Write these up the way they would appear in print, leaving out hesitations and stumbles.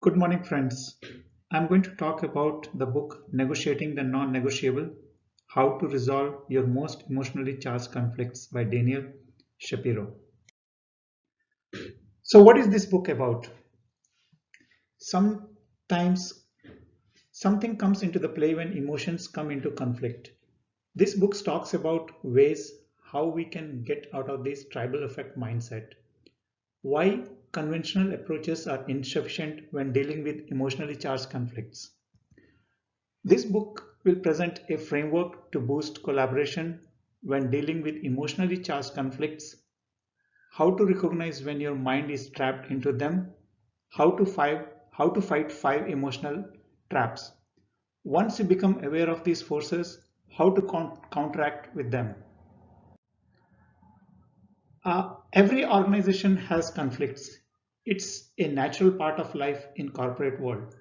Good morning, friends. I'm going to talk about the book Negotiating the Non-Negotiable: How to Resolve Your Most Emotionally Charged Conflicts by Daniel Shapiro. So, what is this book about? Sometimes something comes into the play when emotions come into conflict. This book talks about ways how we can get out of this tribal effect mindset, why conventional approaches are insufficient when dealing with emotionally charged conflicts. This book will present a framework to boost collaboration when dealing with emotionally charged conflicts, how to recognize when your mind is trapped into them, how to fight five emotional traps. Once you become aware of these forces, how to counteract with them. Every organization has conflicts. It's a natural part of life in corporate world.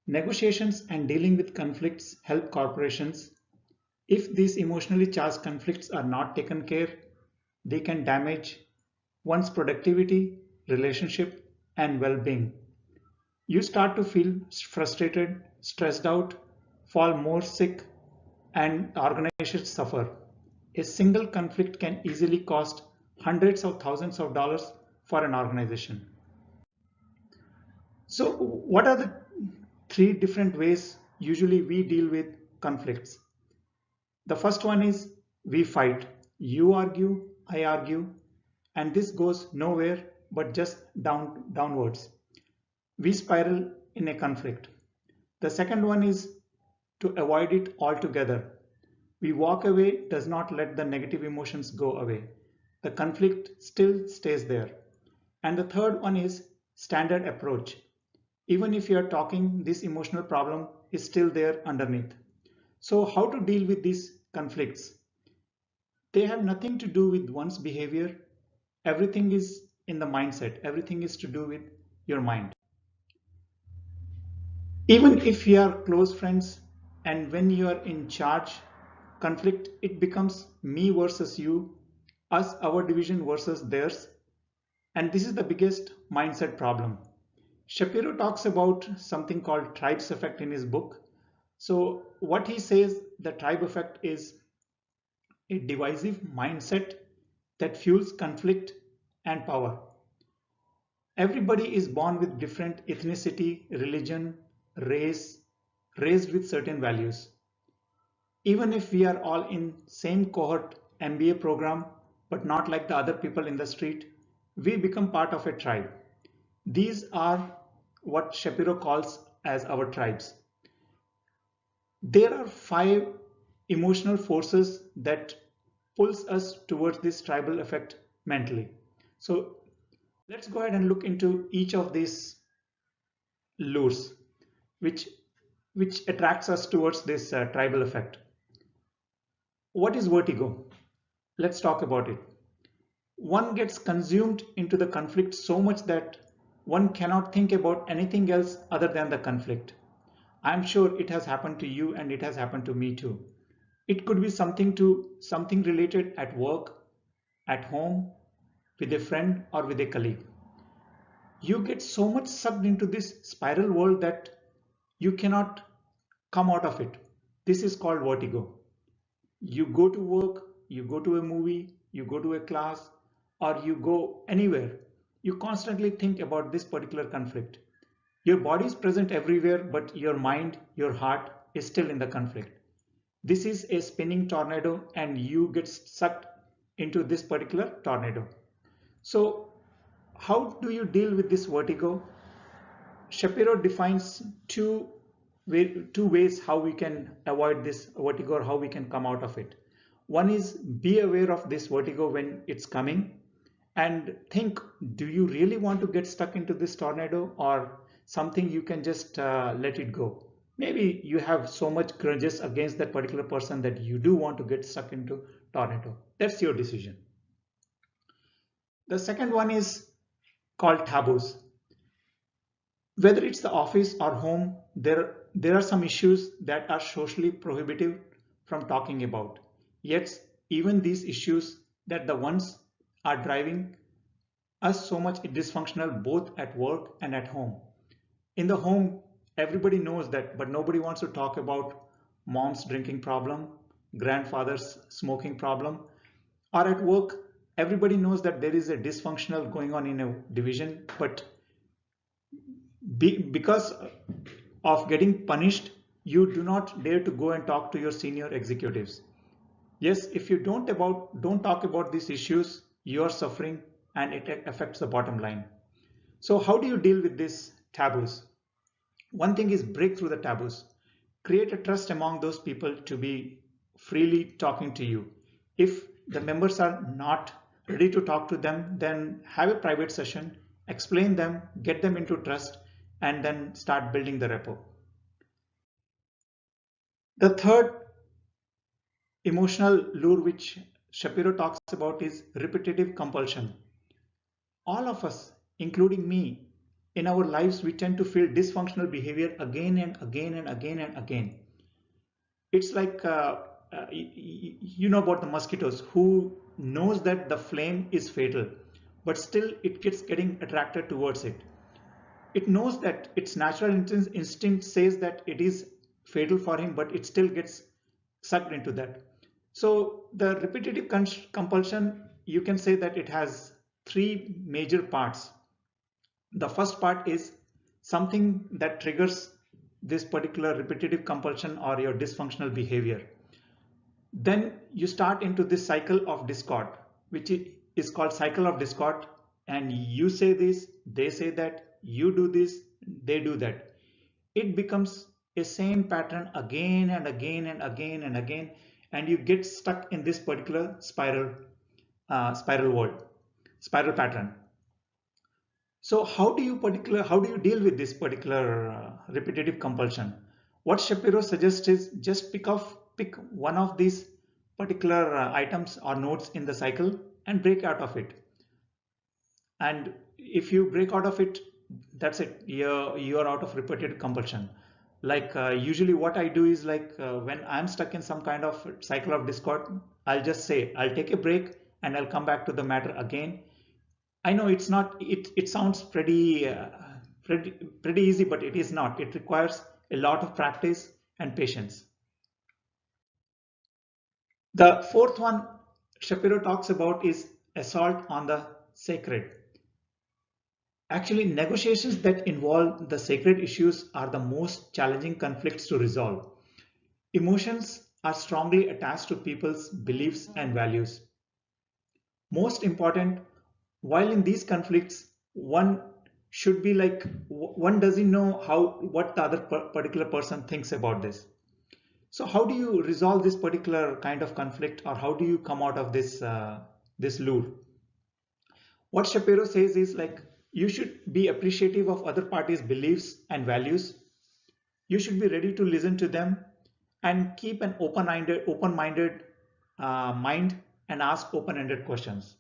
Negotiations and dealing with conflicts help corporations. If these emotionally charged conflicts are not taken care, they can damage one's productivity, relationship, and well-being. You start to feel frustrated, stressed out, fall more sick, and organizations suffer. A single conflict can easily cost hundreds of thousands of dollars for an organization. So, what are the three different ways usually we deal with conflicts? The first one is we fight. You argue, I argue, and this goes nowhere but just downwards. We spiral in a conflict. The second one is to avoid it altogether. We walk away does not let the negative emotions go away. The conflict still stays there. And the third one is standard approach. Even if you are talking, this emotional problem is still there underneath. So how to deal with these conflicts? They have nothing to do with one's behavior. Everything is in the mindset. Everything is to do with your mind. Even if you are close friends and when you are in charge, conflict, it becomes me versus you, us, our division versus theirs. And this is the biggest mindset problem. Shapiro talks about something called tribes effect in his book. So what he says, the tribe effect is a divisive mindset that fuels conflict and power. Everybody is born with different ethnicity, religion, race, raised with certain values. Even if we are all in same cohort MBA program, but not like the other people in the street, we become part of a tribe. These are what Shapiro calls as our tribes. There are five emotional forces that pulls us towards this tribal effect mentally. So let's go ahead and look into each of these lures which which attracts us towards this tribal effect. What is vertigo? Let's talk about it. One gets consumed into the conflict so much that one cannot think about anything else other than the conflict. I'm sure it has happened to you and it has happened to me too. It could be something related at work, at home, with a friend or with a colleague. You get so much sucked into this spiral world that you cannot come out of it. This is called vertigo. You go to work, you go to a movie, you go to a class, or you go anywhere. You constantly think about this particular conflict. Your body is present everywhere, but your mind, your heart is still in the conflict. This is a spinning tornado and you get sucked into this particular tornado. So how do you deal with this vertigo? Shapiro defines two ways how we can avoid this vertigo or how we can come out of it. One is be aware of this vertigo when it's coming and think, do you really want to get stuck into this tornado or something you can just let it go? Maybe you have so much grudges against that particular person that you do want to get stuck into tornado. That's your decision. The second one is called taboos. Whether it's the office or home, there are some issues that are socially prohibitive from talking about. Yet, even these issues that the ones are driving us so much dysfunctional both at work and at home. In the home, everybody knows that, but nobody wants to talk about mom's drinking problem, grandfather's smoking problem. Or at work, everybody knows that there is a dysfunctional going on in a division, but because of getting punished, you do not dare to go and talk to your senior executives. Yes, if you don't talk about these issues, you are suffering and it affects the bottom line. So how do you deal with these taboos? One thing is break through the taboos. Create a trust among those people to be freely talking to you. If the members are not ready to talk to them, then have a private session, explain them, get them into trust, and then start building the rapport. The third emotional lure which Shapiro talks about is repetitive compulsion. All of us, including me, in our lives, we tend to feel dysfunctional behavior again and again and again and again. It's like, you know about the mosquitoes who knows that the flame is fatal, but still it gets getting attracted towards it. It knows that its natural instinct says that it is fatal for him, but it still gets sucked into that. So the repetitive compulsion, you can say that it has three major parts. The first part is something that triggers this particular repetitive compulsion or your dysfunctional behavior. Then you start into this cycle of discord, which is called cycle of discord. And you say this, they say that, you do this, they do that. It becomes a same pattern again and again and again and again, and you get stuck in this particular spiral pattern. So how do you deal with this particular repetitive compulsion? What Shapiro suggests is just pick one of these particular items or nodes in the cycle and break out of it. And if you break out of it, that's it. You are out of repetitive compulsion. Like usually what I do is like when I'm stuck in some kind of cycle of discord, I'll just say I'll take a break and I'll come back to the matter again. I know it's not. It sounds pretty easy, but it is not. It requires a lot of practice and patience. The fourth one Shapiro talks about is assault on the sacred. Actually, negotiations that involve the sacred issues are the most challenging conflicts to resolve. Emotions are strongly attached to people's beliefs and values. Most important, while in these conflicts, one should be like, one doesn't know what the other particular person thinks about this. So how do you resolve this particular kind of conflict, or how do you come out of this lure? What Shapiro says is like, you should be appreciative of other parties' beliefs and values. You should be ready to listen to them and keep an open-minded mind and ask open-ended questions.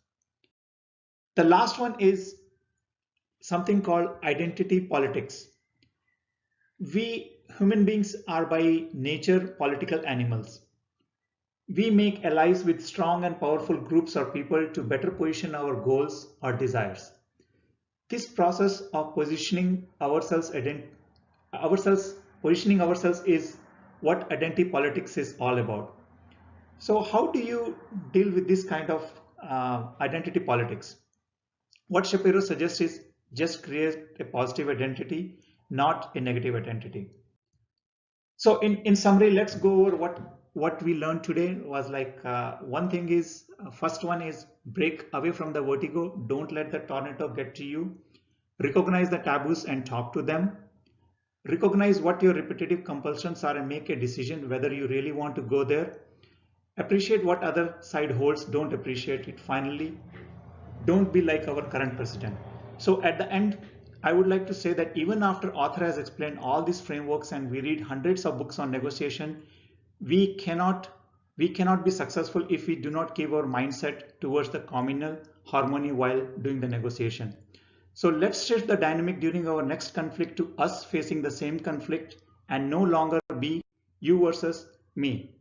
The last one is something called identity politics. We human beings are by nature political animals. We make allies with strong and powerful groups or people to better position our goals or desires. This process of positioning ourselves is what identity politics is all about. So how do you deal with this kind of identity politics? What Shapiro suggests is just create a positive identity, not a negative identity. So in summary, let's go over what we learned today. Was like one thing is, first one is break away from the vertigo. Don't let the tornado get to you. Recognize the taboos and talk to them. Recognize what your repetitive compulsions are and make a decision whether you really want to go there. Appreciate what other side holds. Don't appreciate it. Finally, don't be like our current president. So at the end, I would like to say that even after author has explained all these frameworks and we read hundreds of books on negotiation, we cannot be successful if we do not keep our mindset towards the communal harmony while doing the negotiation. So let's shift the dynamic during our next conflict to us facing the same conflict and no longer be you versus me.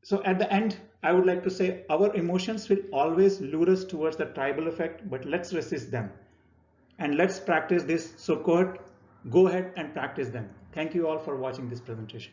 So at the end, I would like to say our emotions will always lure us towards the tribal effect, but let's resist them. And let's practice this so-called Go ahead and practice them. Thank you all for watching this presentation.